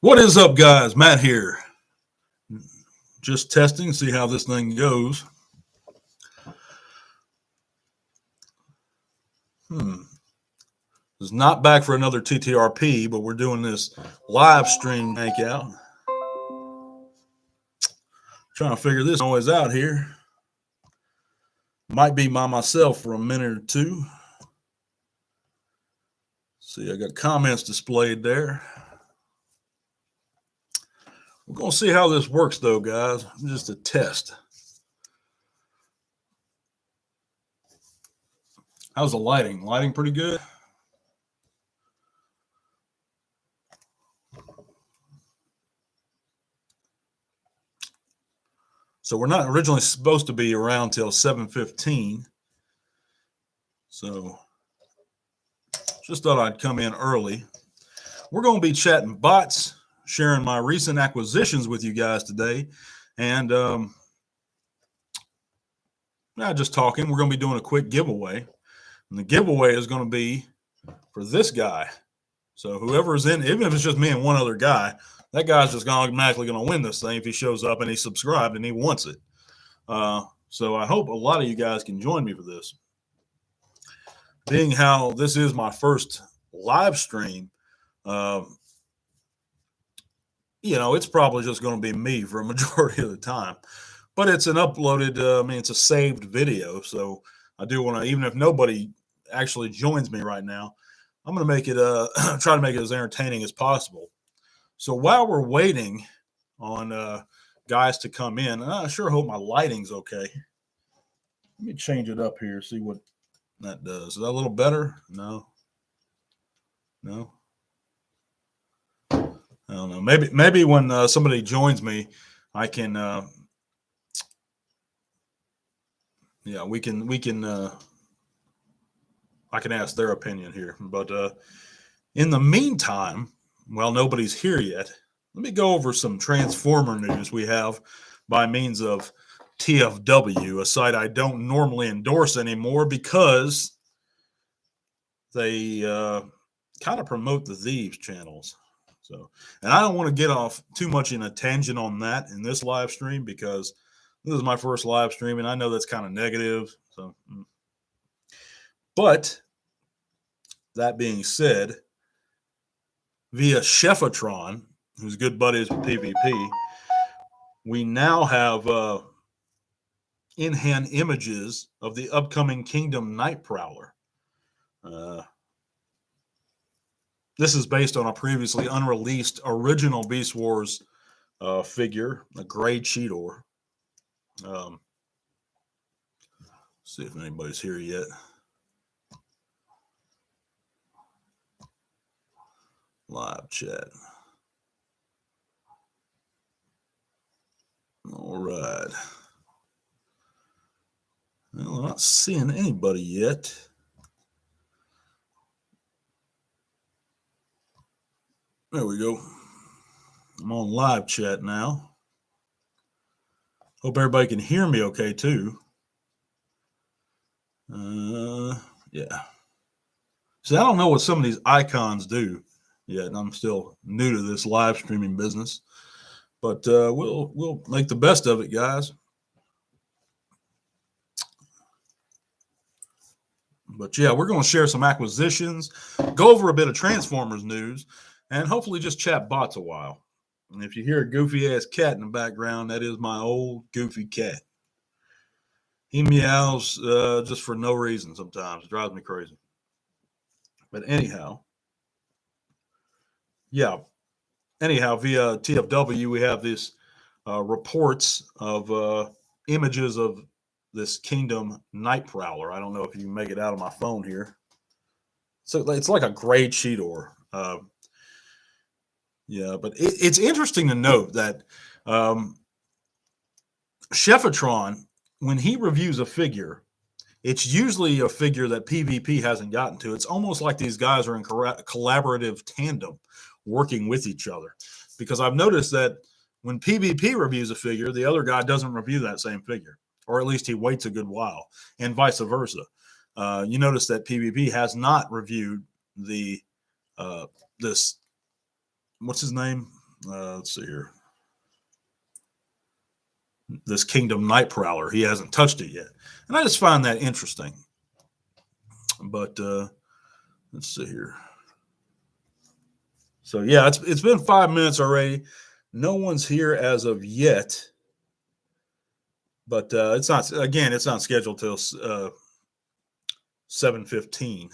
What is up, guys? Matt here. Just testing, see how this thing goes. It's not back for another TTRP, but we're doing this live stream hangout. Trying to figure this noise out here. Might be by myself for a minute or two. See, I got comments displayed there. We're going to see how this works, though, guys. Just a test. How's the lighting? Lighting pretty good? So we're not originally supposed to be around till 7:15. So just thought I'd come in early. We're going to be chatting bots, sharing my recent acquisitions with you guys today, and just talking. We're going to be doing a quick giveaway, and the giveaway is going to be for this guy. So whoever is in, even if it's just me and one other guy, that guy's just automatically going to win this thing if he shows up and he's subscribed and he wants it. So I hope a lot of you guys can join me for this. Being how this is my first live stream, it's probably just going to be me for a majority of the time. But it's an uploaded, it's a saved video. So I do want to, even if nobody actually joins me right now, I'm going to make it, try to make it as entertaining as possible. So while we're waiting on guys to come in, I sure hope my lighting's okay. Let me change it up here, see what that does. Is that a little better? No. I don't know. Maybe when somebody joins me, I can, we can. I can ask their opinion here. But in the meantime, while nobody's here yet, let me go over some Transformer news we have by means of TFW, a site I don't normally endorse anymore because they kind of promote the thieves channels. So, and I don't want to get off too much in a tangent on that in this live stream because this is my first live stream and I know that's kind of negative. So, but that being said, via Chefatron, who's good buddies with PvP, we now have in-hand images of the upcoming Kingdom Night Prowler. This is based on a previously unreleased original Beast Wars figure, a gray Cheetor. See if anybody's here yet. Live chat. All right. Well, I'm not seeing anybody yet. There we go. I'm on live chat now. Hope everybody can hear me okay, too. Yeah. See, I don't know what some of these icons do yet. I'm still new to this live streaming business. But we'll make the best of it, guys. But yeah, we're going to share some acquisitions, go over a bit of Transformers news, and hopefully just chat bots a while. And if you hear a goofy-ass cat in the background, that is my old goofy cat. He meows just for no reason sometimes. It drives me crazy. But anyhow, via TFW, we have these reports of images of this Kingdom Night Prowler. I don't know if you can make it out of my phone here. So it's like a gray Cheetor. But it's interesting to note that Chefatron, when he reviews a figure, it's usually a figure that PvP hasn't gotten to. It's almost like these guys are in collaborative tandem working with each other. Because I've noticed that when PvP reviews a figure, the other guy doesn't review that same figure. Or at least he waits a good while, and vice versa. You notice that PvP has not reviewed the this, what's his name? Let's see here. This Kingdom Night Prowler. He hasn't touched it yet. And I just find that interesting. But let's see here. So yeah, it's been 5 minutes already. No one's here as of yet. But it's not scheduled till 7:15.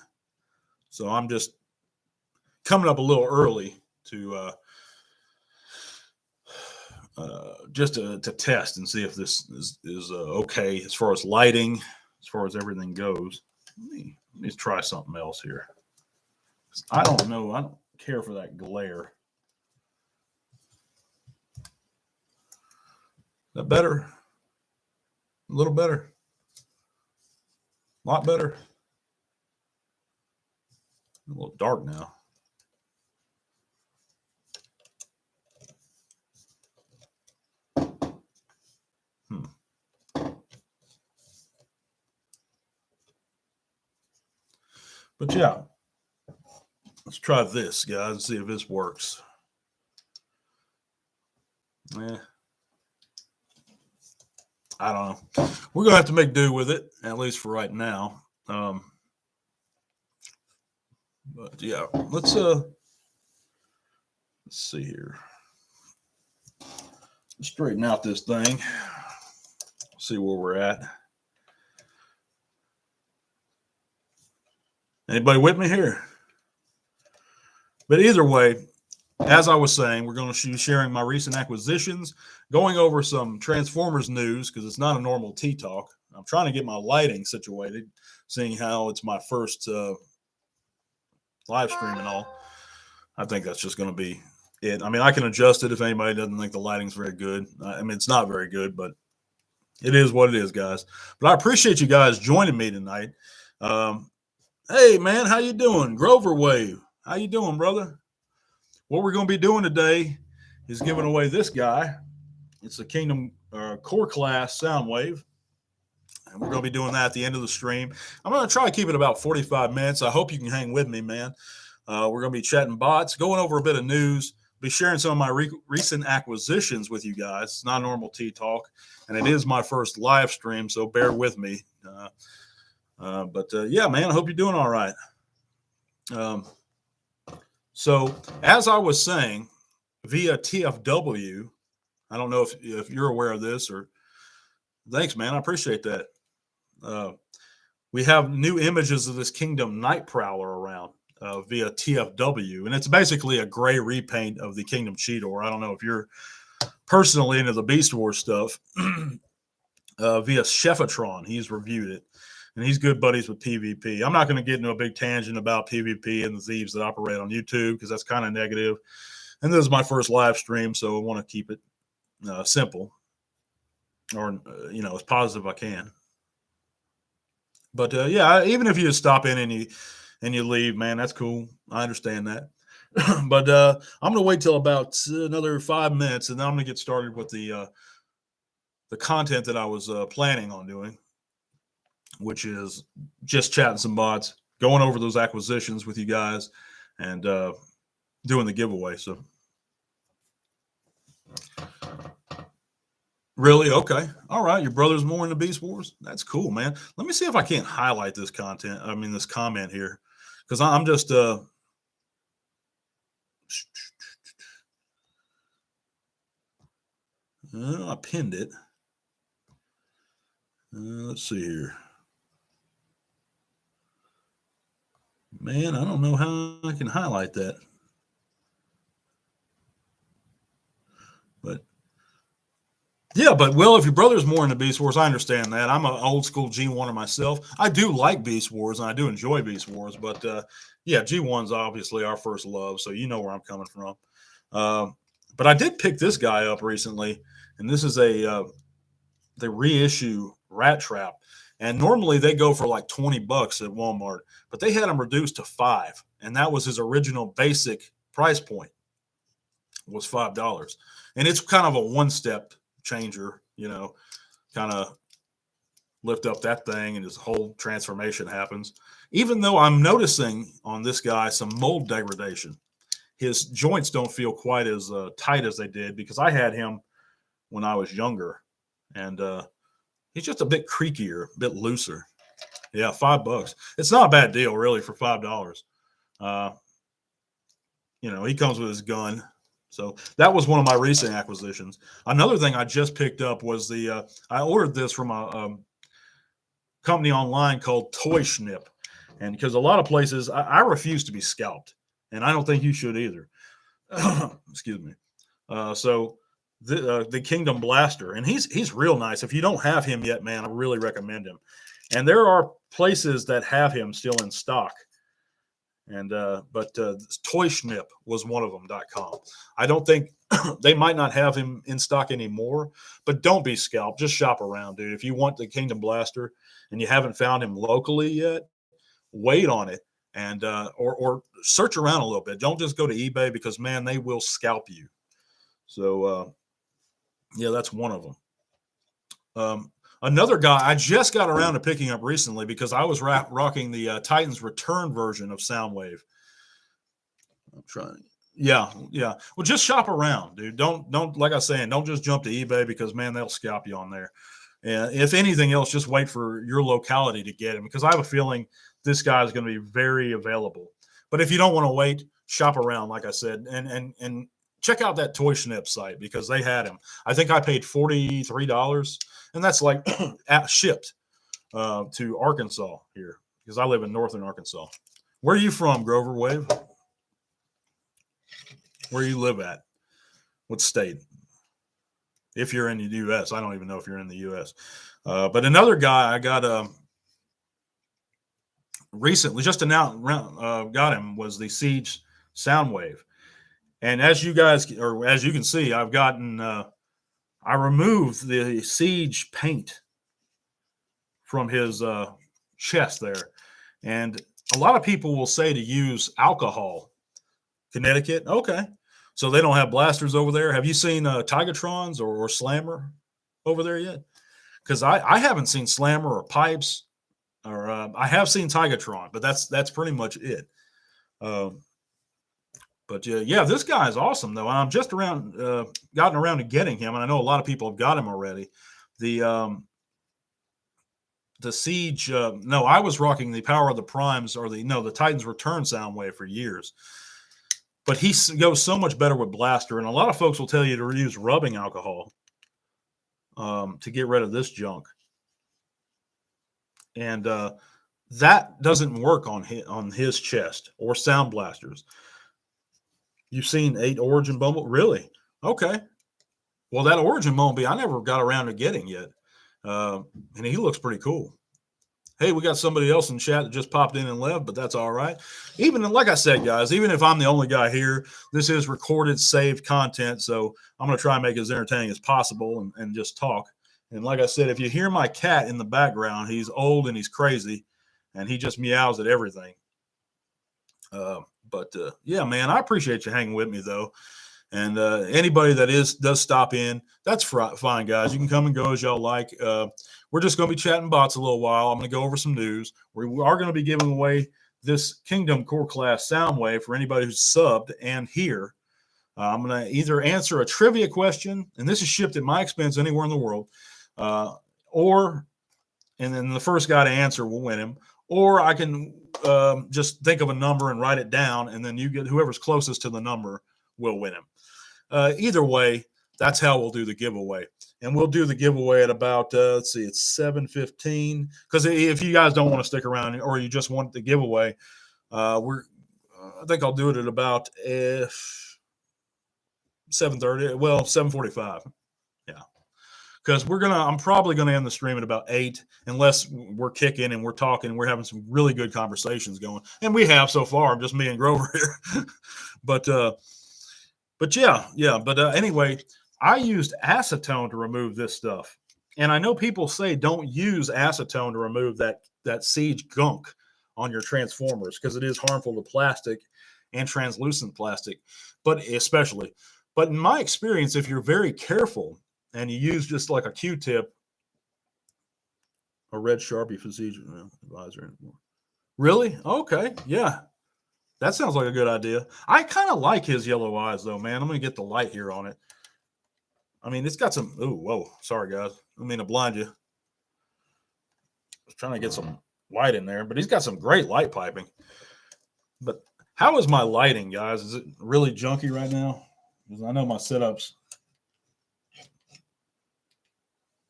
So I'm just coming up a little early to just to test and see if this is okay as far as lighting, as far as everything goes. Let me try something else here. I don't know. I don't care for that glare. Is that better? A little better? A lot better? A little dark now. But yeah, let's try this, guys, see if this works. I don't know. We're gonna have to make do with it, at least for right now. But yeah, let's see here. Straighten out this thing. See where we're at. Anybody with me here? But either way, as I was saying, we're going to be sharing my recent acquisitions, going over some Transformers news because it's not a normal Tea Talk. I'm trying to get my lighting situated, seeing how it's my first live stream and all. I think that's just going to be it. I mean, I can adjust it if anybody doesn't think the lighting's very good. I mean, it's not very good, but it is what it is, guys. But I appreciate you guys joining me tonight. Hey, man, how you doing? Grover Wave, how you doing, brother? What we're going to be doing today is giving away this guy. It's a Kingdom Core Class Soundwave. And we're going to be doing that at the end of the stream. I'm going to try to keep it about 45 minutes. I hope you can hang with me, man. We're going to be chatting bots, going over a bit of news, be sharing some of my recent acquisitions with you guys. It's not a normal Tea Talk, and it is my first live stream, so bear with me. But yeah, man, I hope you're doing all right. So as I was saying, via TFW, I don't know if you're aware of this, or thanks, man. I appreciate that. We have new images of this Kingdom Night Prowler around via TFW, and it's basically a gray repaint of the Kingdom Cheetor. I don't know if you're personally into the Beast Wars stuff. Via Chefatron, he's reviewed it. And he's good buddies with PvP. I'm not going to get into a big tangent about PvP and the thieves that operate on YouTube because that's kind of negative. And this is my first live stream, so I want to keep it simple or, as positive as I can. But, yeah, even if you just stop in and you leave, man, that's cool. I understand that. But I'm going to wait till about another 5 minutes, and then I'm going to get started with the content that I was planning on doing, which is just chatting some bots, going over those acquisitions with you guys, and doing the giveaway. So, really? Okay. All right. Your brother's more into Beast Wars? That's cool, man. Let me see if I can't highlight this content. I mean, this comment here, because I'm just I pinned it. Let's see here. Man, I don't know how I can highlight that. But yeah, well, if your brother's more into Beast Wars, I understand that. I'm an old school G1er myself. I do like Beast Wars, and I do enjoy Beast Wars. But yeah, G1's obviously our first love, so you know where I'm coming from. But I did pick this guy up recently, and this is the reissue Rat Trap. And normally they go for like $20 at Walmart, but they had them reduced to $5, and that was his original basic price point, was $5. And it's kind of a one-step changer, kind of lift up that thing and his whole transformation happens. Even though I'm noticing on this guy some mold degradation. his joints don't feel quite as tight as they did, because I had him when I was younger, and he's just a bit creakier, a bit looser. Yeah, $5. It's not a bad deal, really, for $5. Uh, he comes with his gun. So that was one of my recent acquisitions. Another thing I just picked up was I ordered this from a company online called Toy Schnip. And because a lot of places, I refuse to be scalped, and I don't think you should either. Excuse me. So the Kingdom Blaster, and he's real nice. If you don't have him yet, man, I really recommend him. And there are places that have him still in stock. And but Toy Schnip was one of them.com. I don't think they might not have him in stock anymore, but don't be scalped. Just shop around, dude. If you want the Kingdom Blaster and you haven't found him locally yet, wait on it, and or search around a little bit. Don't just go to eBay, because man, they will scalp you. So yeah, that's one of them. Another guy I just got around to picking up recently, because I was rocking the Titans Return version of Soundwave. I'm trying. Yeah. Well, just shop around, dude. Don't like I was saying, don't just jump to eBay, because man, they'll scalp you on there. And if anything else, just wait for your locality to get him, because I have a feeling this guy is going to be very available. But if you don't want to wait, shop around, like I said, and check out that Toy Schnip site, because they had him. I think I paid $43, and that's like shipped to Arkansas here, because I live in northern Arkansas. Where are you from, Grover Wave? Where you live at? What state? If you're in the U.S. I don't even know if you're in the U.S. But another guy I got recently, just announced, got him, was the Siege Soundwave. And as you can see, I've gotten, I removed the Siege paint from his chest there. And a lot of people will say to use alcohol. Connecticut? Okay. So they don't have blasters over there. Have you seen Tigatrons or Slammer over there yet? Because I haven't seen Slammer or Pipes, or I have seen Tigatron, but that's pretty much it. But yeah, this guy is awesome though. And I'm just gotten around to getting him, and I know a lot of people have got him already. The Siege. No, I was rocking the Power of the Primes, or the Titans Return Soundwave for years. But he goes so much better with blaster, and a lot of folks will tell you to use rubbing alcohol to get rid of this junk. And that doesn't work on his chest or sound blasters. You've seen 8 Origin Bumble? Really? Okay. Well, that Origin Bumblebee, I never got around to getting yet. And he looks pretty cool. Hey, we got somebody else in chat that just popped in and left, but that's all right. Even like I said, guys, even if I'm the only guy here, this is recorded, saved content. So I'm going to try and make it as entertaining as possible and just talk. And like I said, if you hear my cat in the background, he's old and he's crazy, and he just meows at everything. But yeah, man, I appreciate you hanging with me though. And anybody that does stop in, that's fine, guys. You can come and go as y'all like. We're just going to be chatting bots a little while. I'm going to go over some news. We are going to be giving away this Kingdom Core Class Soundwave for anybody who's subbed and here. I'm going to either answer a trivia question, and this is shipped at my expense anywhere in the world, and then the first guy to answer will win him. Or I can just think of a number and write it down, and then whoever's closest to the number will win him. Either way, that's how we'll do the giveaway. And we'll do the giveaway at about, let's see, it's 7:15. Because if you guys don't want to stick around or you just want the giveaway, I think I'll do it at about 7:30. Well, 7:45. Yeah. Because I'm probably going to end the stream at about 8, unless we're kicking and we're talking and we're having some really good conversations going. And we have so far, just me and Grover here. But yeah. But anyway, I used acetone to remove this stuff. And I know people say don't use acetone to remove that Siege gunk on your transformers, because it is harmful to plastic and translucent plastic, but in my experience, if you're very careful and you use just like a Q-tip, a red Sharpie for Siege advisor. Really? Okay. Yeah. That sounds like a good idea. I kind of like his yellow eyes, though, man. I'm going to get the light here on it. I mean, it's got some. Ooh, whoa. Sorry, guys. I didn't mean to blind you. I was trying to get some light in there, but he's got some great light piping. But how is my lighting, guys? Is it really junky right now? Because I know my setups.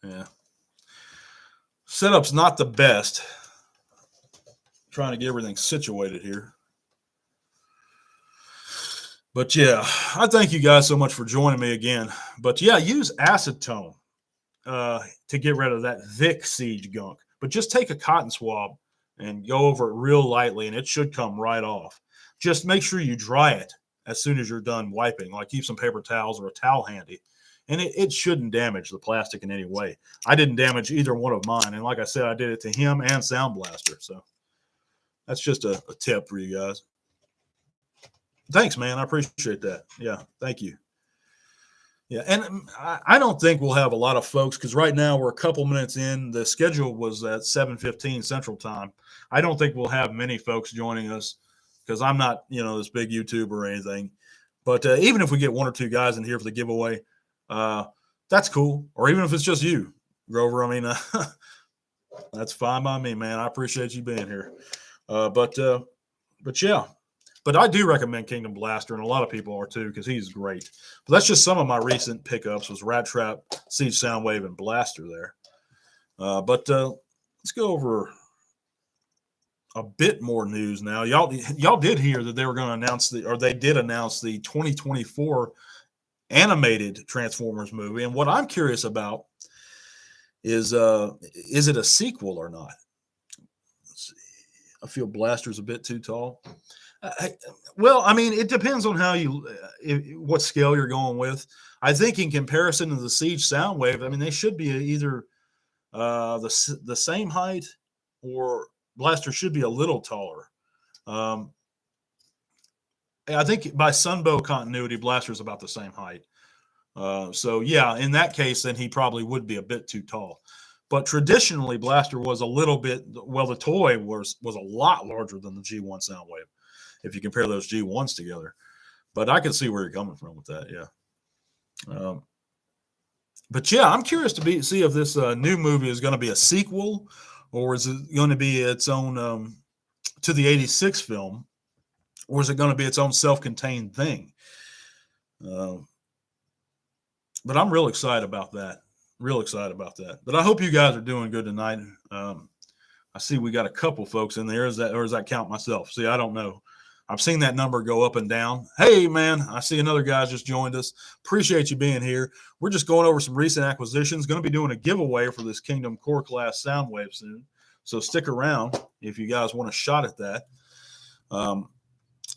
Yeah. Setup's not the best. Trying to get everything situated here. But yeah, I thank you guys so much for joining me again. But yeah, use acetone to get rid of that Vic siege gunk. But just take a cotton swab and go over it real lightly, and it should come right off. Just make sure you dry it as soon as you're done wiping. Like keep some paper towels or a towel handy. And it shouldn't damage the plastic in any way. I didn't damage either one of mine. And like I said, I did it to him and Sound Blaster. So that's just a tip for you guys. Thanks, man. I appreciate that. Yeah, thank you. Yeah, and I don't think we'll have a lot of folks because right now we're a couple minutes in. The schedule was at 7:15 Central Time. I don't think we'll have many folks joining us because I'm not, this big YouTuber or anything. But even if we get one or two guys in here for the giveaway, that's cool. Or even if it's just you, Grover. I mean, that's fine by me, man. I appreciate you being here. But yeah. But I do recommend Kingdom Blaster, and a lot of people are too, because he's great. But that's just some of my recent pickups was Rat Trap, Siege Soundwave, and Blaster there. But let's go over a bit more news now. Y'all did hear that they were going to announce they did announce the 2024 animated Transformers movie. And what I'm curious about is it a sequel or not? Let's see. I feel Blaster's a bit too tall. Well, I mean, it depends on what scale you're going with. I think in comparison to the Siege Soundwave, I mean, they should be either the same height or Blaster should be a little taller. I think by Sunbow continuity, Blaster's about the same height. So yeah, in that case, then he probably would be a bit too tall. But traditionally, Blaster was a little bit. Well, the toy was a lot larger than the G1 Soundwave if you compare those G1s together. But I can see where you're coming from with that, yeah. But yeah, I'm curious to see if this new movie is going to be a sequel or is it going to be its own to the 86 film, or is it going to be its own self-contained thing? But I'm real excited about that. Real excited about that. But I hope you guys are doing good tonight. I see we got a couple folks in there. Or does that count myself? See, I don't know. I've seen that number go up and down. Hey, man, I see another guy just joined us. Appreciate you being here. We're just going over some recent acquisitions. Going to be doing a giveaway for this Kingdom Core Class Soundwave soon. So stick around if you guys want a shot at that.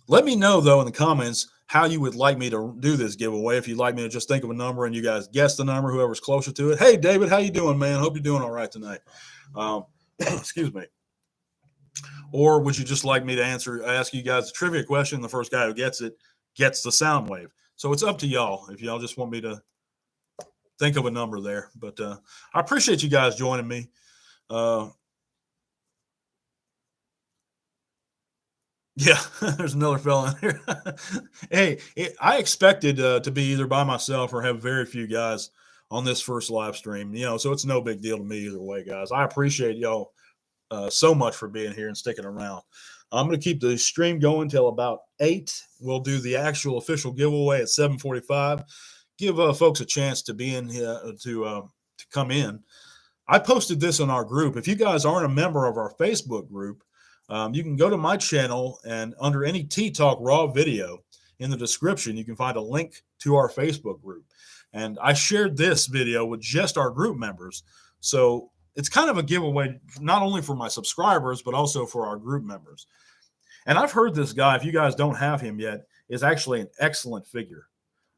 Let me know, though, in the comments how you would like me to do this giveaway. If you'd like me to just think of a number and you guys guess the number, whoever's closer to it. Hey, David, how you doing, man? Hope you're doing all right tonight. Excuse me. Or would you just like me to ask you guys a trivia question? The first guy who gets it gets the sound wave. So it's up to y'all if y'all just want me to think of a number there. But I appreciate you guys joining me. Yeah, there's another fella in here. Hey, I expected to be either by myself or have very few guys on this first live stream, so it's no big deal to me either way, guys. I appreciate y'all so much for being here and sticking around. I'm going to keep the stream going till about 8. We'll do the actual official giveaway at 7:45. Give folks a chance to be in here to come in. I posted this in our group. If you guys aren't a member of our Facebook group, you can go to my channel and under any T-Talk Raw video in the description, you can find a link to our Facebook group. And I shared this video with just our group members. So it's kind of a giveaway, not only for my subscribers, but also for our group members. And I've heard this guy, if you guys don't have him yet, is actually an excellent figure.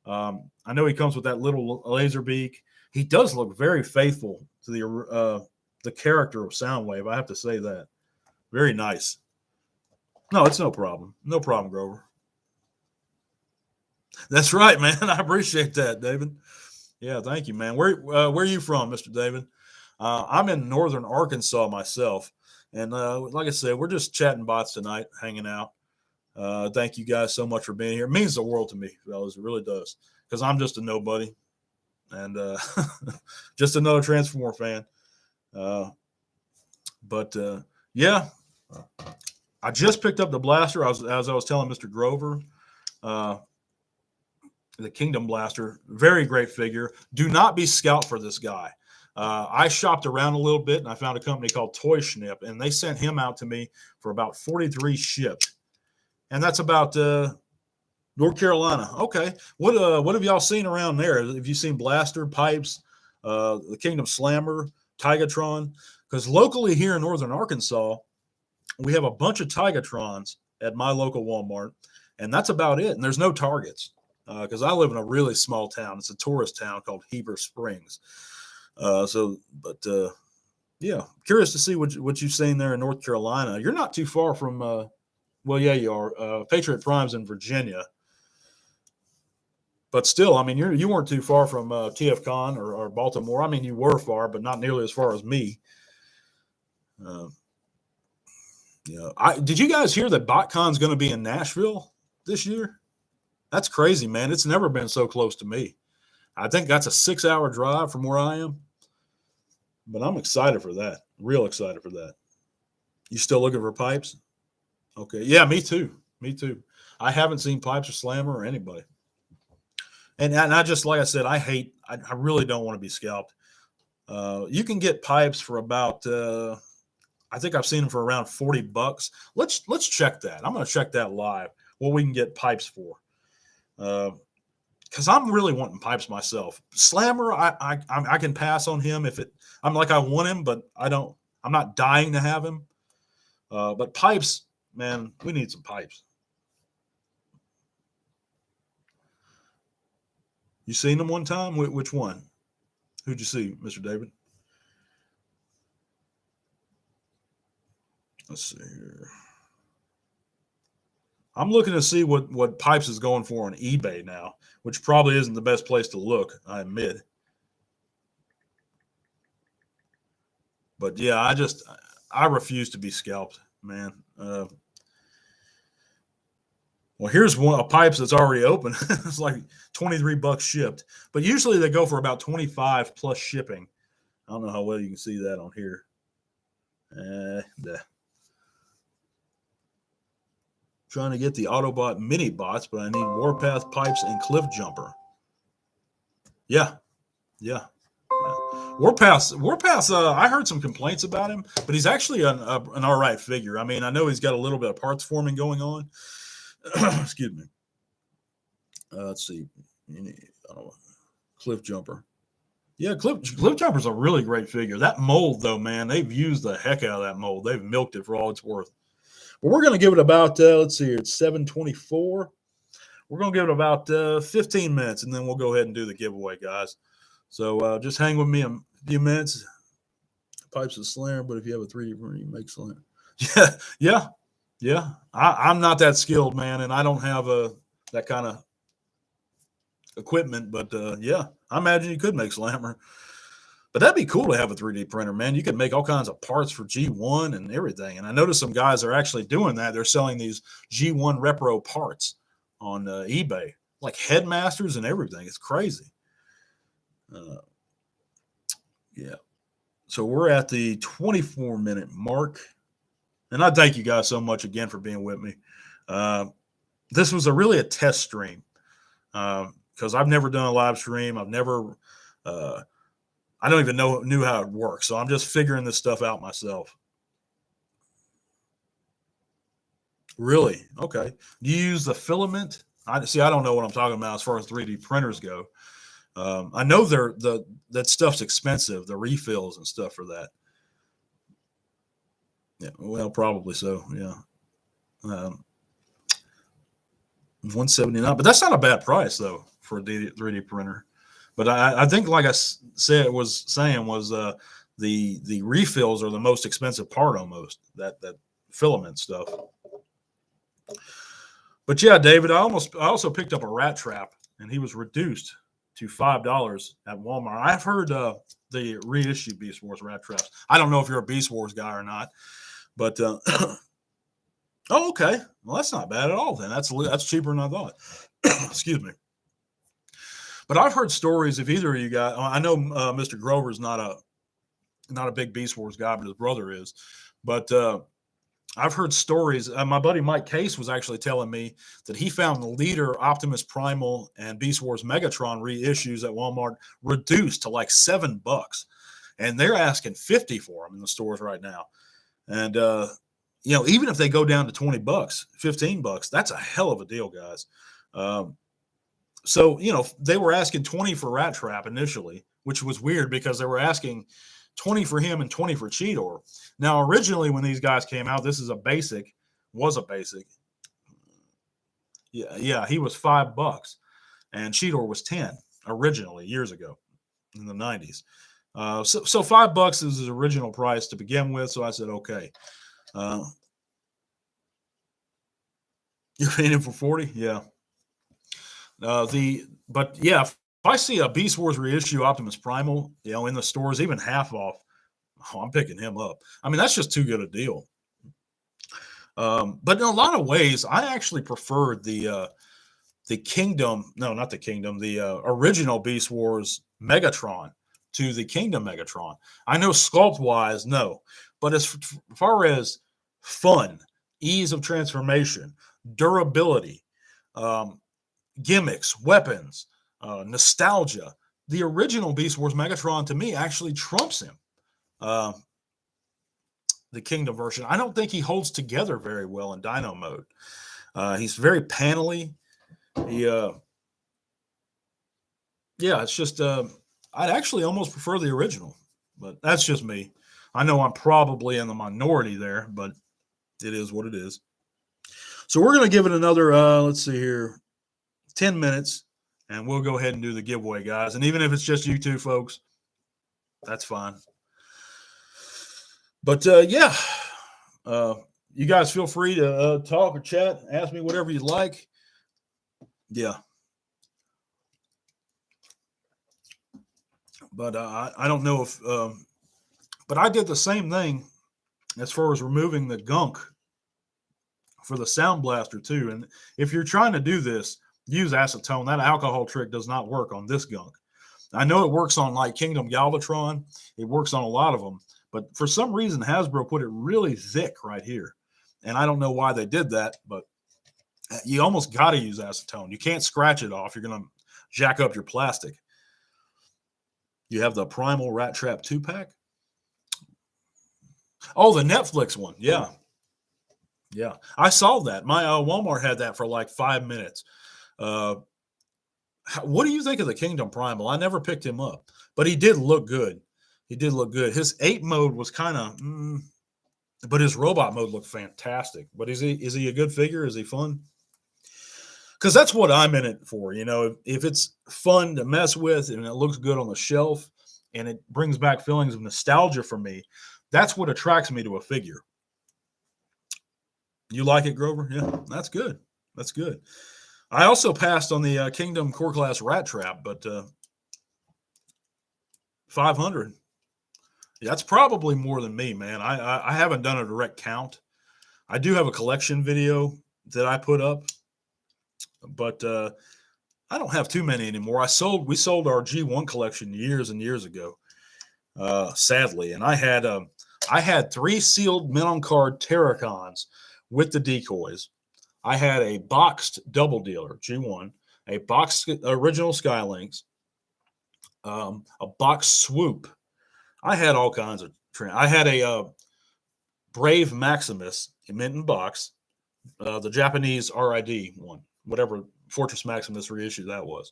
I know he comes with that little laser beak. He does look very faithful to the character of Soundwave. I have to say that. Very nice. No, it's no problem. No problem, Grover. That's right, man. I appreciate that, David. Yeah, thank you, man. Where are you from, Mr. David? I'm in northern Arkansas myself. And like I said, we're just chatting bots tonight, hanging out. Thank you guys so much for being here. It means the world to me, fellas. It really does, because I'm just a nobody and just another Transformer fan. But yeah, I just picked up the blaster. As I was telling Mr. Grover, the Kingdom Blaster, very great figure. Do not be scout for this guy. I shopped around a little bit and I found a company called Toy Schnip, and they sent him out to me for about 43 shipped. And that's about North Carolina. Okay. What have y'all seen around there? Have you seen Blaster, Pipes, the Kingdom Slammer, Tigatron? Because locally here in northern Arkansas, we have a bunch of Tigatrons at my local Walmart, and that's about it. And there's no Targets because I live in a really small town. It's a tourist town called Heber Springs. Yeah, curious to see what you've seen there in North Carolina. You're not too far from, well, yeah, you are. Patriot Prime's in Virginia. But still, I mean, you weren't too far from TFCon or Baltimore. I mean, you were far, but not nearly as far as me. Did you guys hear that BotCon's going to be in Nashville this year? That's crazy, man. It's never been so close to me. I think that's a 6-hour drive from where I am. But I'm excited for that. Real excited for that. You still looking for Pipes? Okay. Yeah, me too. Me too. I haven't seen Pipes or Slammer or anybody. And I just, like I said, I really don't want to be scalped. You can get Pipes for about, I think I've seen them for around $40. Let's check that. I'm going to check that live, what we can get Pipes for. Because I'm really wanting Pipes myself. Slammer, I can pass on him if I'm like, I want him, but I'm not dying to have him. But Pipes, man, we need some Pipes. You seen them one time? Which one? Who'd you see, Mr. David? Let's see here. I'm looking to see what Pipes is going for on eBay now, which probably isn't the best place to look, I admit. But yeah, I refuse to be scalped, man. Well, here's a Pipes that's already open. It's like $23 shipped, but usually they go for about 25 plus shipping. I don't know how well you can see that on here. Trying to get the Autobot mini bots, but I need Warpath, Pipes, and Cliff Jumper. Yeah. Warpath. I heard some complaints about him, but he's actually an all right figure. I mean, I know he's got a little bit of parts forming going on. Excuse me. Let's see. Cliff Jumper. Yeah, Cliff Jumper's a really great figure. That mold, though, man, they've used the heck out of that mold. They've milked it for all it's worth. But we're going to give it about, let's see here, it's 7:24. We're going to give it about 15 minutes, and then we'll go ahead and do the giveaway, guys. So just hang with me a few minutes. Pipes is Slammer, but if you have a 3D printer, you make Slammer. Yeah. I'm not that skilled, man, and I don't have that kind of equipment. But yeah, I imagine you could make Slammer. But that'd be cool to have a 3D printer, man. You could make all kinds of parts for G1 and everything. And I noticed some guys are actually doing that. They're selling these G1 Repro parts on eBay, like headmasters and everything. It's crazy. Yeah. So we're at the 24-minute mark. And I thank you guys so much again for being with me. This was really a test stream because I've never done a live stream. I've never I don't even knew how it works. So I'm just figuring this stuff out myself. Really? Okay. Do you use the filament? I don't know what I'm talking about as far as 3D printers go. I know that stuff's expensive, the refills and stuff for that. Yeah, well, probably so. Yeah. 179, but that's not a bad price though for a 3D printer. But I think, like I was saying, the refills are the most expensive part almost, that filament stuff. But yeah, David, I also picked up a rat trap, and he was reduced to $5 at Walmart. I've heard the reissue Beast Wars rat traps. I don't know if you're a Beast Wars guy or not, but Oh, okay. Well, that's not bad at all. Then that's cheaper than I thought. Excuse me. But I've heard stories of either of you guys. I know Mr. Grover's not a big Beast Wars guy, but his brother is. But I've heard stories. My buddy Mike Case was actually telling me that he found the Leader, Optimus Primal, and Beast Wars Megatron reissues at Walmart reduced to like $7, and they're asking 50 for them in the stores right now. And even if they go down to $20, $15, that's a hell of a deal, guys. So they were asking 20 for Rat Trap initially, which was weird because they were asking 20 for him and 20 for Cheetor. Now, originally when these guys came out, was a basic. Yeah, he was $5 and Cheetor was 10 originally years ago in the 90s. So $5 is his original price to begin with. So I said, okay. You're paying him for 40? Yeah. If I see a Beast Wars reissue Optimus Primal, in the stores, even half off, I'm picking him up. I mean, that's just too good a deal. But in a lot of ways, I actually preferred the Kingdom. No, not the Kingdom. The original Beast Wars Megatron to the Kingdom Megatron. I know sculpt wise, no, but as far as fun, ease of transformation, durability, gimmicks, weapons, nostalgia, the original Beast Wars Megatron to me actually trumps him. The Kingdom version, I don't think he holds together very well in Dino mode. He's very panely. It's just I'd actually almost prefer the original, but that's just me. I know I'm probably in the minority there, but it is what it is. So we're going to give it another, let's see here, 10 minutes, and we'll go ahead and do the giveaway, guys. And even if it's just you two folks, that's fine. But you guys feel free to talk or chat, ask me whatever you'd like. Yeah. But I don't know if, but I did the same thing as far as removing the gunk for the Sound Blaster too. And if you're trying to do this, use acetone. That alcohol trick does not work on this gunk. I know it works on like Kingdom Galvatron. It works on a lot of them. But for some reason, Hasbro put it really thick right here. And I don't know why they did that, but you almost got to use acetone. You can't scratch it off. You're going to jack up your plastic. You have the Primal Rat Trap 2-pack. Oh, the Netflix one. Yeah. Yeah. I saw that. My Walmart had that for like 5 minutes. What do you think of the Kingdom Primal? I never picked him up, but he did look good. His 8 mode was kind of, but his robot mode looked fantastic. But is he a good figure? Is he fun? Because that's what I'm in it for. If it's fun to mess with and it looks good on the shelf and it brings back feelings of nostalgia for me, that's what attracts me to a figure. You like it, Grover? Yeah, that's good. That's good. I also passed on the Kingdom Core Class Rat Trap, but 500. Yeah, that's probably more than me, man. I haven't done a direct count. I do have a collection video that I put up, but I don't have too many anymore. We sold our G1 collection years and years ago, sadly, and I had 3 sealed mint on card Terracons with the decoys. I had a boxed double dealer G1, a boxed original Skylinks, a boxed swoop. I had all kinds of. I had a Brave Maximus mint in box, the Japanese RID one, whatever Fortress Maximus reissue that was.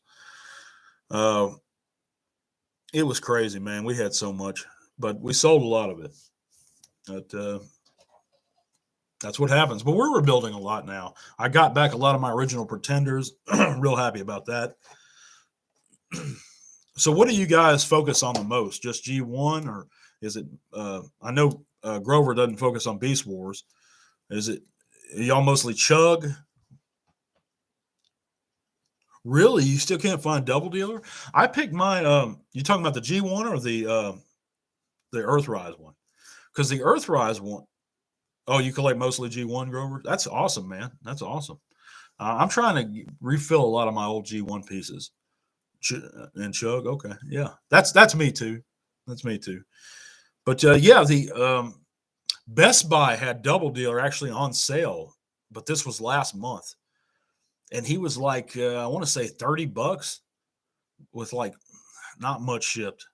It was crazy, man. We had so much, but we sold a lot of it. But that's what happens. But we're rebuilding a lot now. I got back a lot of my original Pretenders. Real happy about that. So what do you guys focus on the most? Just G1, or is it I know Grover doesn't focus on Beast Wars. Is it y'all mostly Chug? Really? You still can't find Double Dealer? I picked my you talking about the G1 or the Earthrise one? Because the Earthrise one, Oh, you collect mostly G1, Grover? That's awesome, man. That's awesome. I'm trying to refill a lot of my old G1 pieces. And Chug, okay, yeah, that's me too. That's me too. But yeah, the Best Buy had Double Dealer actually on sale, but this was last month, and he was like, I want to say $30 with like not much shipped.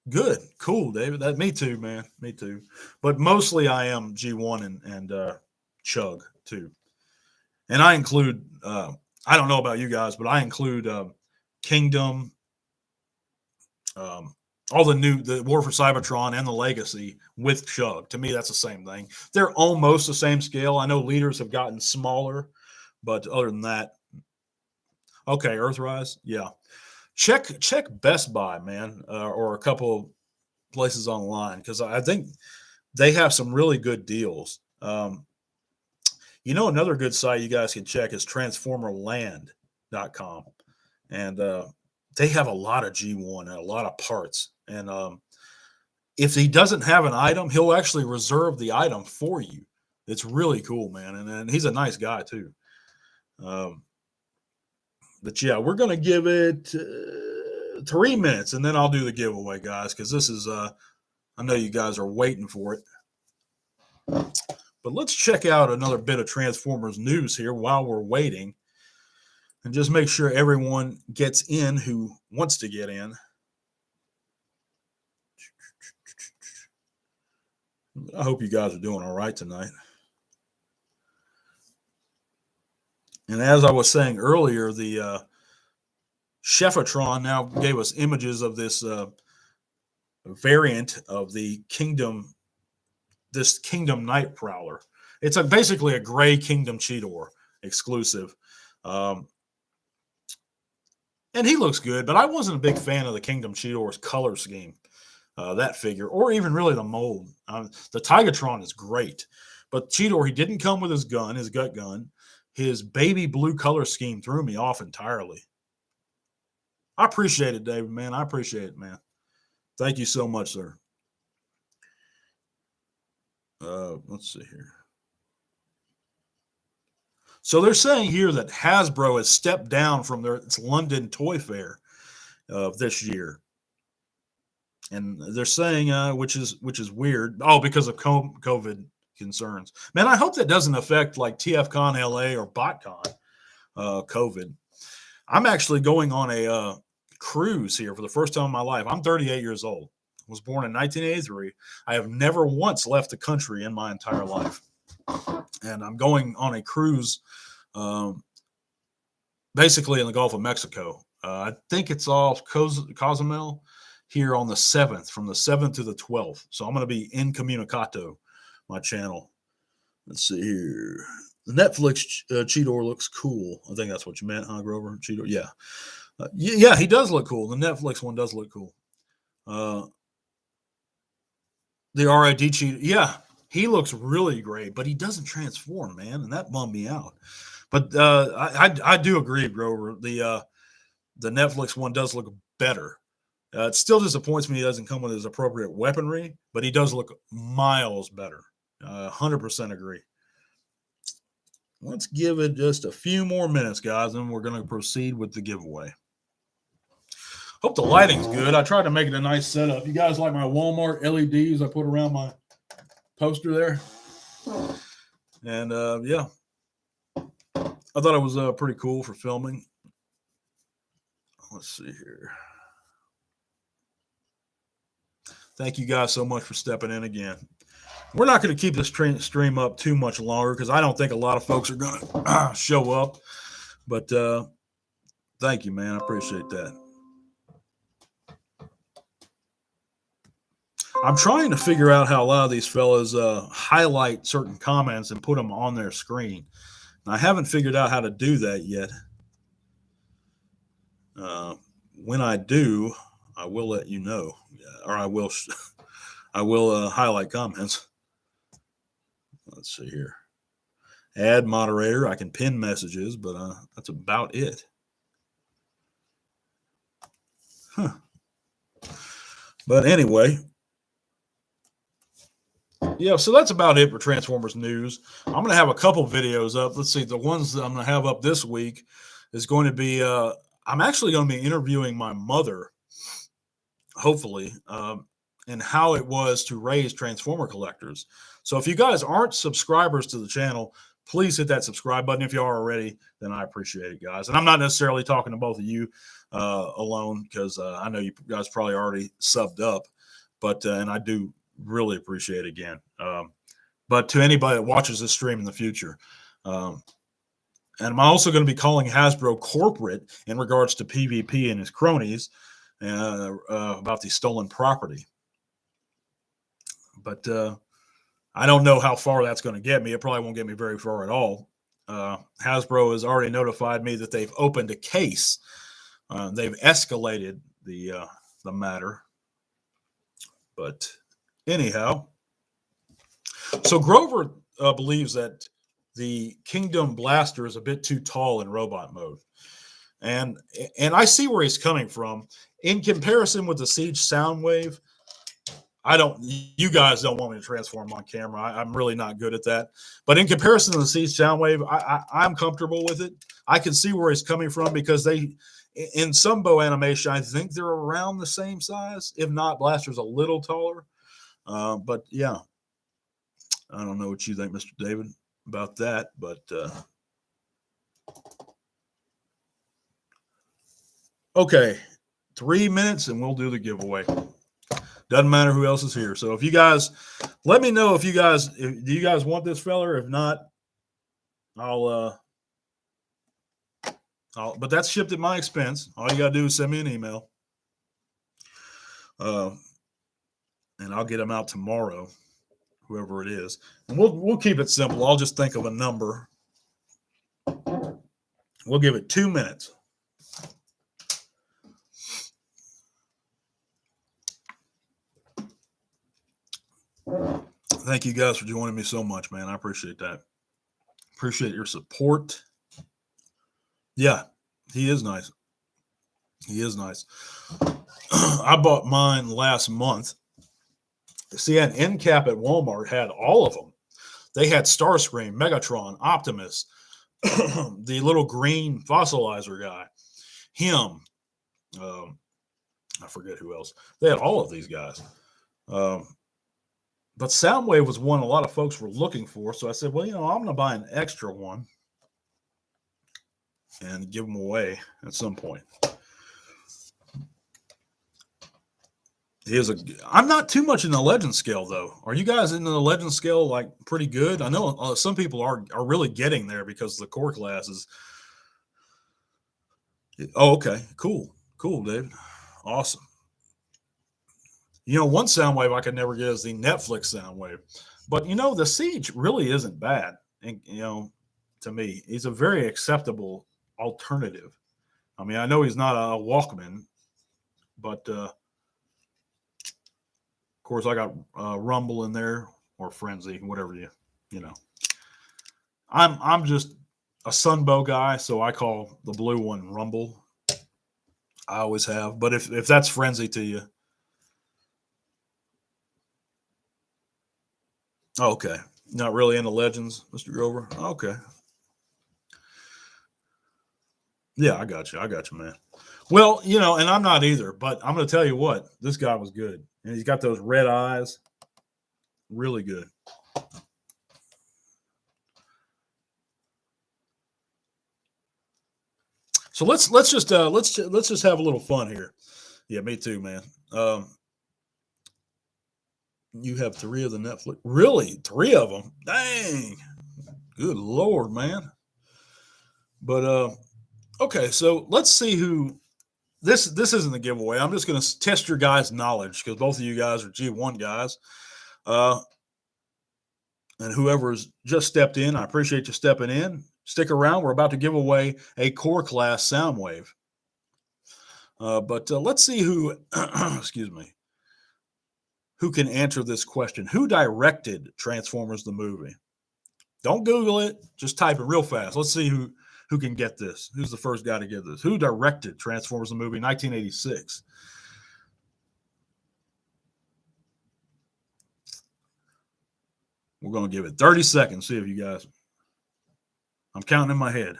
Good, cool, David. That me too, man. Me too. But mostly I am G1 and Chug too, and I include. I don't know about you guys, but I include Kingdom, um, all the War for Cybertron and the Legacy with Chug. To me, that's the same thing. They're almost the same scale. I know leaders have gotten smaller, but other than that, okay, Earthrise, yeah. Check Best Buy, man, or a couple places online because I think they have some really good deals. Another good site you guys can check is transformerland.com. And they have a lot of G1 and a lot of parts. And if he doesn't have an item, he'll actually reserve the item for you. It's really cool, man. And he's a nice guy, too. But yeah, we're going to give it 3 minutes and then I'll do the giveaway, guys, because this is, I know you guys are waiting for it. But let's check out another bit of Transformers news here while we're waiting and just make sure everyone gets in who wants to get in. I hope you guys are doing all right tonight. And as I was saying earlier, the Chefatron now gave us images of this variant of the Kingdom Night Prowler. It's basically a gray Kingdom Cheetor exclusive. And he looks good, but I wasn't a big fan of the Kingdom Cheetor's color scheme, that figure, or even really the mold. The Tigatron is great, but Cheetor, he didn't come with his gut gun. His baby blue color scheme threw me off entirely. I appreciate it, David, man. I appreciate it, man. Thank you so much, sir. Let's see here. So they're saying here that Hasbro has stepped down from its London Toy Fair this year, and they're saying, which is weird. Oh, because of COVID concerns. Man, I hope that doesn't affect like TFCon LA or BotCon COVID. I'm actually going on a cruise here for the first time in my life. I'm 38 years old. I was born in 1983. I have never once left the country in my entire life, and I'm going on a cruise. Basically in the Gulf of Mexico. I think it's off Cozumel here on the 7th, from the 7th to the 12th. So I'm going to be incommunicato, my channel. Let's see here. The Netflix Cheetor looks cool. I think that's what you meant, huh, Grover? Cheetor, yeah. Yeah, he does look cool. The Netflix one does look cool. The RID Cheetor, yeah, he looks really great, but he doesn't transform, man, and that bummed me out. But I do agree, Grover. The Netflix one does look better. It still disappoints me he doesn't come with his appropriate weaponry, but he does look miles better. 100% agree. Let's give it just a few more minutes, guys, and we're going to proceed with the giveaway. Hope the lighting's good. I tried to make it a nice setup. You guys like my Walmart LEDs I put around my poster there? And yeah. I thought it was pretty cool for filming. Let's see here. Thank you guys so much for stepping in again. We're not going to keep this stream up too much longer because I don't think a lot of folks are going to show up. But thank you, man. I appreciate that. I'm trying to figure out how a lot of these fellas highlight certain comments and put them on their screen. I haven't figured out how to do that yet. When I do, I will let you know, or I will highlight comments. Let's see here. Add moderator. I can pin messages, but that's about it. Huh. But anyway, Yeah, so that's about it for Transformers news. I'm going to have a couple videos up. Let's see, the ones that I'm going to have up this week is going to be I'm actually going to be interviewing my mother, hopefully, and how it was to raise Transformer collectors. So if you guys aren't subscribers to the channel, please hit that subscribe button. If you are already, then I appreciate it, guys. And I'm not necessarily talking to both of you alone, because I know you guys probably already subbed up, but and I do really appreciate it again. But to anybody that watches this stream in the future, and I'm also going to be calling Hasbro corporate in regards to PvP and his cronies about the stolen property. But I don't know how far that's going to get me. It probably won't get me very far at all. Hasbro has already notified me that they've opened a case. They've escalated the matter. But anyhow, so Grover believes that the Kingdom Blaster is a bit too tall in robot mode. And I see where he's coming from. In comparison with the Siege Soundwave, you guys don't want me to transform on camera. I'm really not good at that. But in comparison to the Siege Soundwave, I'm comfortable with it. I can see where he's coming from, because in some bow animation, I think they're around the same size. If not, Blaster's a little taller. But yeah, I don't know what you think, Mr. David, about that. But okay, 3 minutes and we'll do the giveaway. Doesn't matter who else is here. So if you guys, let me know do you guys want this feller? If not, but that's shipped at my expense. All you got to do is send me an email. And I'll get them out tomorrow, whoever it is. And we'll keep it simple. I'll just think of a number. We'll give it 2 minutes. Thank you guys for joining me so much, man. I appreciate that. Appreciate your support. Yeah, he is nice. He is nice. I bought mine last month. See, an end cap at Walmart had all of them. They had Starscream, Megatron, Optimus, the little green fossilizer guy, him. I forget who else. They had all of these guys. But Soundwave was one a lot of folks were looking for. So I said, well, I'm going to buy an extra one and give them away at some point. I'm not too much in the legend scale, though. Are you guys in the legend scale, like, pretty good? I know some people are really getting there because the core classes. Oh, okay. Cool, David. Awesome. One Soundwave I could never get is the Netflix Soundwave. But, the Siege really isn't bad. And, to me, he's a very acceptable alternative. I mean, I know he's not a Walkman, but, of course, I got Rumble in there, or Frenzy, whatever you know. I'm just a Sunbow guy, so I call the blue one Rumble. I always have. But if that's Frenzy to you. Okay. Not really into Legends, Mr. Grover? Okay. Yeah, I got you, man. Well, and I'm not either, but I'm going to tell you what, this guy was good. And he's got those red eyes. Really good. So let's just have a little fun here. Yeah, me too, man. You have 3 of the Netflix. Really? 3 of them? Dang. Good Lord, man. But okay, so let's see who this isn't the giveaway. I'm just going to test your guys' knowledge, because both of you guys are G1 guys. And whoever's just stepped in, I appreciate you stepping in. Stick around. We're about to give away a core class Soundwave. But let's see who, excuse me, who can answer this question. Who directed Transformers the movie? Don't Google it. Just type it real fast. Let's see who can get this. Who's the first guy to get this? Who directed Transformers the movie in 1986? We're going to give it 30 seconds. See if you guys. I'm counting in my head.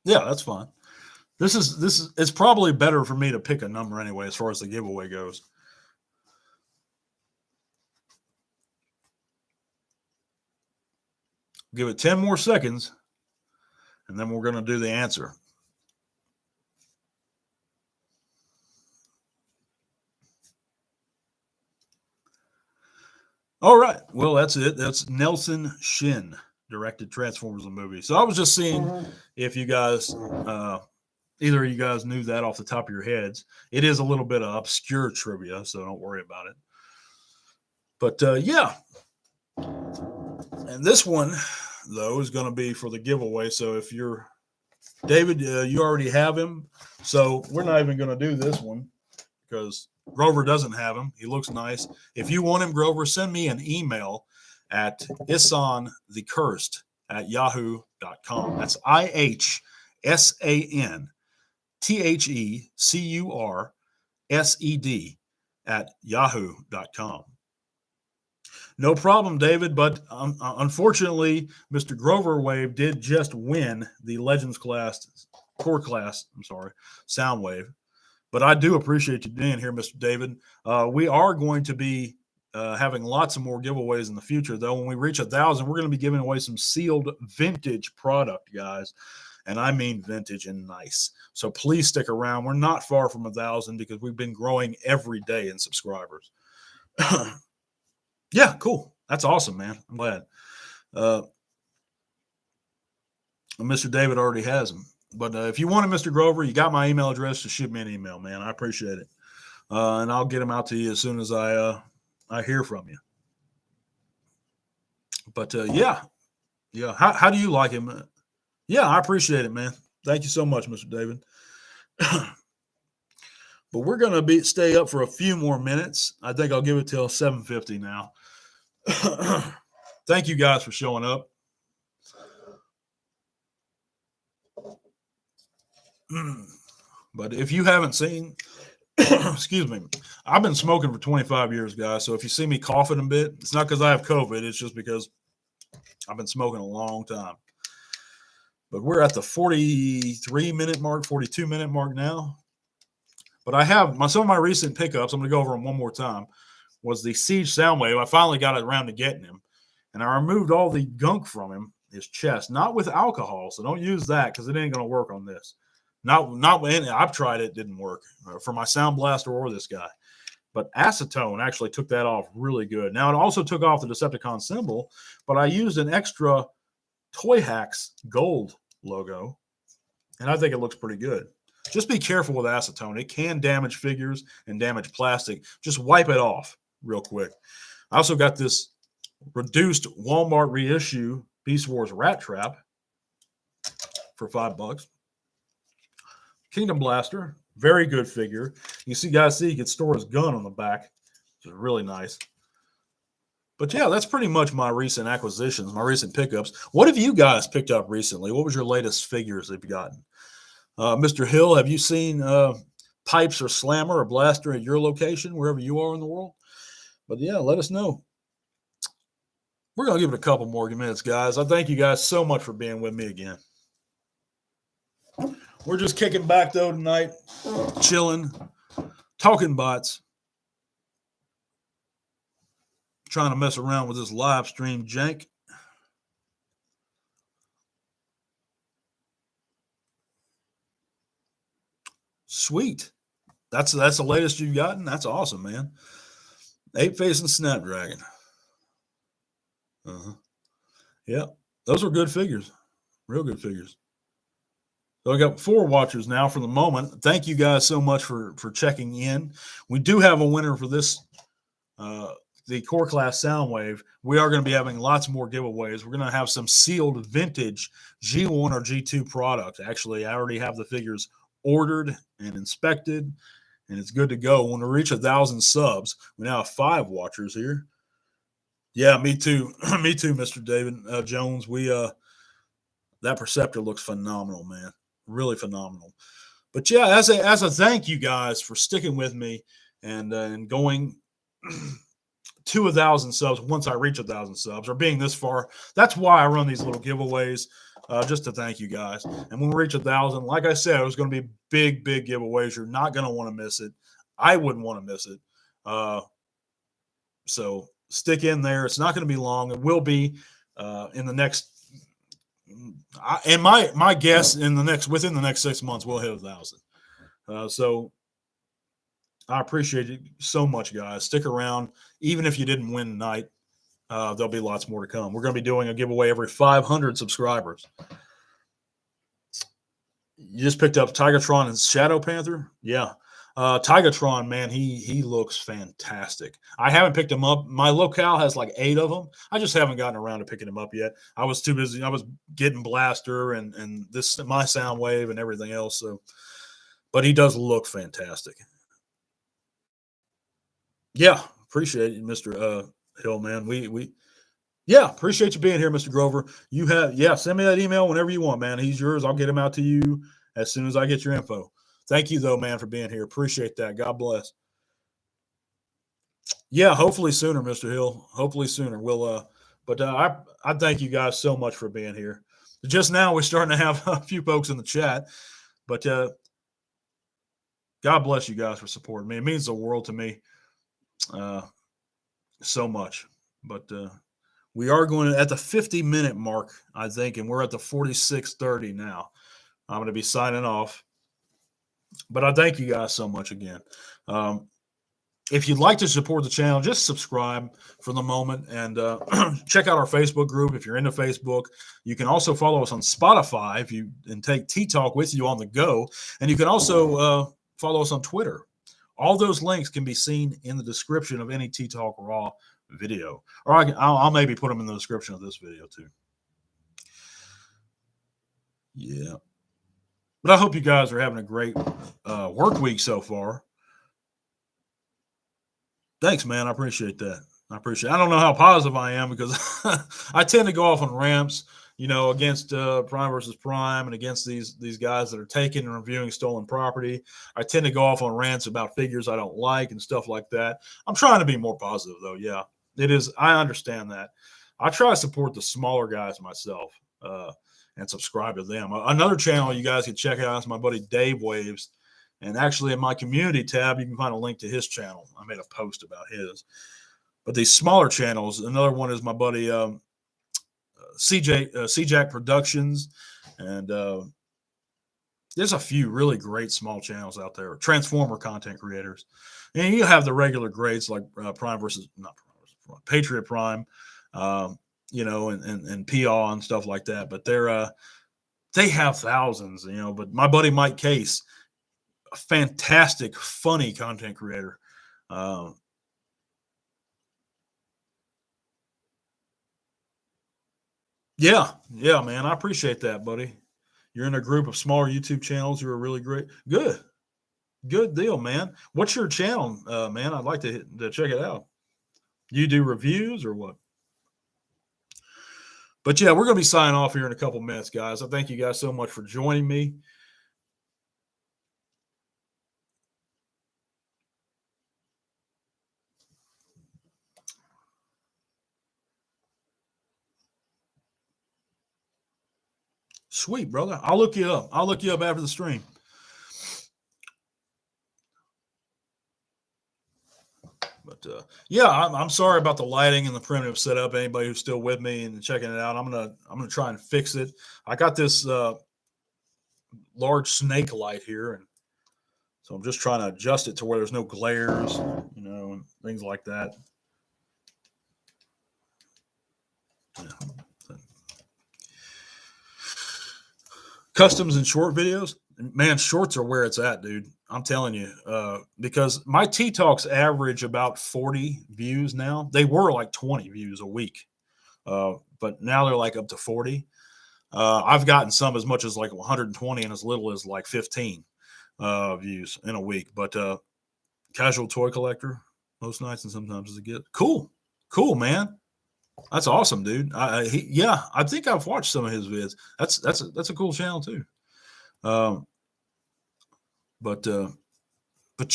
Yeah, that's fine. This is it's probably better for me to pick a number anyway as far as the giveaway goes. Give it 10 more seconds, and then we're going to do the answer. All right. Well, that's it. That's Nelson Shin directed Transformers the movie. So I was just seeing if you guys, either of you guys knew that off the top of your heads. It is a little bit of obscure trivia, so don't worry about it. But yeah. And this one, though, is going to be for the giveaway. So if you're David, you already have him. So we're not even going to do this one because Grover doesn't have him. He looks nice. If you want him, Grover, send me an email at ihsanthecursed@yahoo.com. That's IHSANTHECURSED@yahoo.com. No problem, David, but unfortunately, Mr. Grover Wave did just win the Legends class, core class, Soundwave. But I do appreciate you being here, Mr. David. We are going to be having lots of more giveaways in the future, though. When we reach 1,000, we're going to be giving away some sealed vintage product, guys. And I mean vintage and nice. So please stick around. We're not far from 1,000 because we've been growing every day in subscribers. Yeah, cool. That's awesome, man. I'm glad. Mr. David already has them. But if you want it, Mr. Grover, you got my email address. Just shoot me an email, man. I appreciate it. And I'll get them out to you as soon as I hear from you. But yeah. How do you like him? Yeah, I appreciate it, man. Thank you so much, Mr. David. But we're going to stay up for a few more minutes. I think I'll give it till 7:50 now. Thank you guys for showing up. But if you haven't seen, excuse me, I've been smoking for 25 years, guys. So if you see me coughing a bit, it's not because I have COVID. It's just because I've been smoking a long time. But we're at the 43-minute mark, 42-minute mark now. But I have some of my recent pickups. I'm going to go over them one more time. Was the Siege Soundwave. I finally got it around to getting him. And I removed all the gunk from him, his chest, not with alcohol. So don't use that because it ain't going to work on this. Not I've tried it, didn't work for my Sound Blaster or this guy. But acetone actually took that off really good. Now, it also took off the Decepticon symbol, but I used an extra Toy Hacks gold logo, and I think it looks pretty good. Just be careful with acetone. It can damage figures and damage plastic. Just wipe it off real quick. I also got this reduced Walmart reissue Beast Wars Rat Trap for $5. Kingdom Blaster, very good figure. You see, guys, he can store his gun on the back, which is really nice. But yeah, that's pretty much my recent acquisitions, my recent pickups. What have you guys picked up recently? What was your latest figures that you've gotten? Mr. Hill, have you seen Pipes or Slammer or Blaster at your location, wherever you are in the world? But yeah, let us know. We're going to give it a couple more minutes, guys. I thank you guys so much for being with me again. We're just kicking back, though, tonight, chilling, talking bots, trying to mess around with this live stream jank. Sweet. That's the latest you've gotten? That's awesome, man. 8-Face and Snapdragon. Yeah, those are good figures. Real good figures. So I got 4 watchers now for the moment. Thank you guys so much for checking in. We do have a winner for this, the Core Class Soundwave. We are going to be having lots more giveaways. We're going to have some sealed vintage G1 or G2 products. Actually, I already have the figures ordered and inspected, and it's good to go. When we reach 1,000 subs, we now have 5 watchers here. Yeah, me too. Me too, Mr. David Jones. We that Perceptor looks phenomenal, man. Really phenomenal. But yeah, as a thank you guys for sticking with me and going to 1,000 subs once I reach 1,000 subs, or being this far. That's why I run these little giveaways, just to thank you guys. And when we reach 1,000, like I said, it was going to be big, big giveaways. You're not going to want to miss it. I wouldn't want to miss it. So stick in there. It's not going to be long. It will be in the next. And my guess within the next 6 months we'll hit 1,000. So I appreciate it so much, guys. Stick around, even if you didn't win tonight. There'll be lots more to come. We're going to be doing a giveaway every 500 subscribers. You just picked up Tigatron and Shadow Panther? Yeah. Tigatron, man, he looks fantastic. I haven't picked him up. My locale has like 8 of them. I just haven't gotten around to picking him up yet. I was too busy. I was getting Blaster and this my sound wave and everything else. So, but he does look fantastic. Yeah, appreciate it, Mr. Hill, man. Yeah, appreciate you being here, Mr. Grover. Send me that email whenever you want, man. He's yours. I'll get him out to you as soon as I get your info. Thank you, though, man, for being here. Appreciate that. God bless. Yeah, hopefully sooner, Mr. Hill. Hopefully sooner. But I thank you guys so much for being here. Just now, we're starting to have a few folks in the chat, but God bless you guys for supporting me. It means the world to me, so much. But we are going at the 50-minute mark, I think, and we're at the 46:30 now. I'm going to be signing off. But I thank you guys so much again. If you'd like to support the channel, just subscribe for the moment and check out our Facebook group if you're into Facebook. You can also follow us on Spotify and take Tea Talk with you on the go. And you can also follow us on Twitter. All those links can be seen in the description of any Tea Talk Raw video. Or I'll maybe put them in the description of this video too. Yeah. But I hope you guys are having a great work week so far. Thanks, man. I appreciate that. I don't know how positive I am because I tend to go off on ramps, against Prime versus Prime and against these guys that are taking and reviewing stolen property. I tend to go off on rants about figures I don't like and stuff like that. I'm trying to be more positive, though. Yeah, it is. I understand that. I try to support the smaller guys myself and subscribe to them. Another channel you guys can check out is my buddy Dave Waves. And actually, in my community tab, you can find a link to his channel. I made a post about his. But these smaller channels, another one is my buddy CJack Productions. And there's a few really great small channels out there, Transformer content creators. And you have the regular greats like Patriot Prime, and PAW and stuff like that. But they have thousands, But my buddy Mike Case, a fantastic, funny content creator. Yeah, man. I appreciate that, buddy. You're in a group of smaller YouTube channels. You're really great. Good deal, man. What's your channel, man? I'd like to check it out. You do reviews or what? But yeah, we're going to be signing off here in a couple minutes, guys. I thank you guys so much for joining me. Sweet, brother. I'll look you up. After the stream. But yeah, I'm sorry about the lighting and the primitive setup. Anybody who's still with me and checking it out, I'm gonna try and fix it. I got this large snake light here, and so I'm just trying to adjust it to where there's no glares, and things like that. Yeah. Customs and short videos, man, shorts are where it's at, dude. I'm telling you, because my Tea Talks average about 40 views now. They were like 20 views a week, but now they're like up to 40. I've gotten some as much as like 120 and as little as like 15 views in a week. But casual toy collector most nights and sometimes as a gift. Cool, man. That's awesome, dude. Yeah, I think I've watched some of his vids. That's a cool channel too. Um, but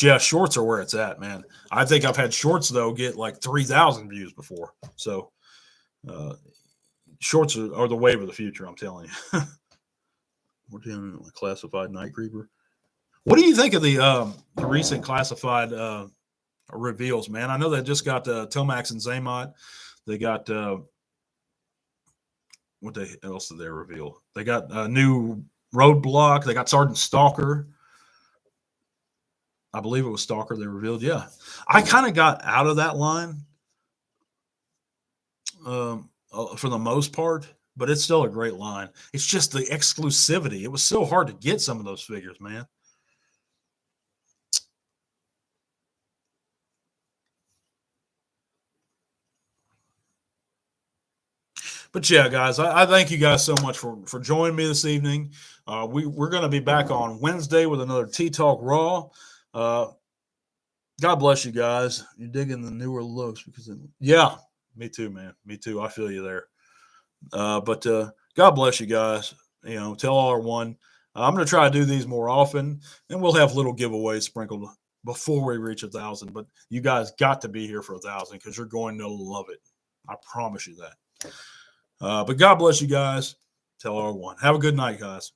yeah, shorts are where it's at, man. I think I've had shorts though get like 3,000 views before. So uh, shorts are the wave of the future. I'm telling you. We're doing a classified night creeper. What do you think of the recent classified reveals, man? I know they just got Tomax and Zaymot. They got what else did they reveal? They got a new Roadblock. They got Sergeant Stalker. I believe it was Stalker they revealed. Yeah, I kind of got out of that line for the most part, but it's still a great line. It's just the exclusivity. It was so hard to get some of those figures, man. But yeah, guys, I thank you guys so much for joining me this evening. We're going to be back on Wednesday with another Tea Talk Raw. God bless you guys. You're digging the newer looks yeah, me too, man. Me too. I feel you there. But God bless you guys. You know, tell R1. I'm going to try to do these more often, and we'll have little giveaways sprinkled before we reach 1,000. But you guys got to be here for 1,000 because you're going to love it. I promise you that. But God bless you guys. Tell R1. Have a good night, guys.